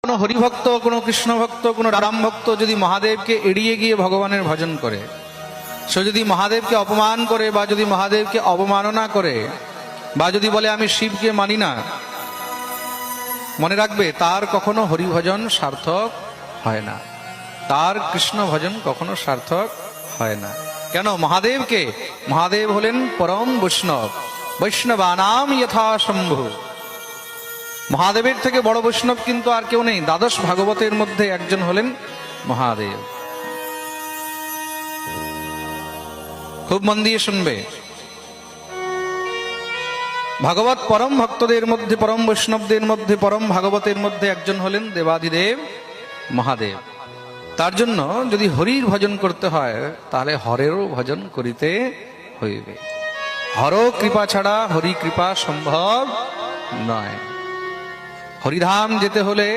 কোনো হরিভক্ত, কোনো কৃষ্ণ ভক্ত, কোনো রাম ভক্ত যদি মহাদেবকে এড়িয়ে গিয়ে ভগবানের ভজন করে, সে যদি মহাদেবকে অপমান করে বা যদি মহাদেবকে অবমাননা করে বা যদি বলে আমি শিবকে মানি না, মনে রাখবে তার কখনো হরিভজন সার্থক হয় না, তার কৃষ্ণ ভজন কখনো সার্থক হয় না। কেন? মহাদেব হলেন পরম বৈষ্ণব, বৈষ্ণবানাম যথা শম্ভু। মহাদেবের থেকে বড় বৈষ্ণব কিন্তু আর কেউ নেই। দ্বাদশ ভাগবতের মধ্যে একজন হলেন মহাদেব। খুব মন দিয়ে শুনবে। ভাগবত পরম ভক্তদের মধ্যে, পরম বৈষ্ণবদের মধ্যে, পরম ভাগবতের মধ্যে একজন হলেন দেবাদিদেব মহাদেব। তার জন্য যদি হরির ভজন করতে হয় তাহলে হরেরও ভজন করিতে হইবে। হর কৃপা ছাড়া হরি কৃপা সম্ভব নয়। হরিধাম যেতে হলে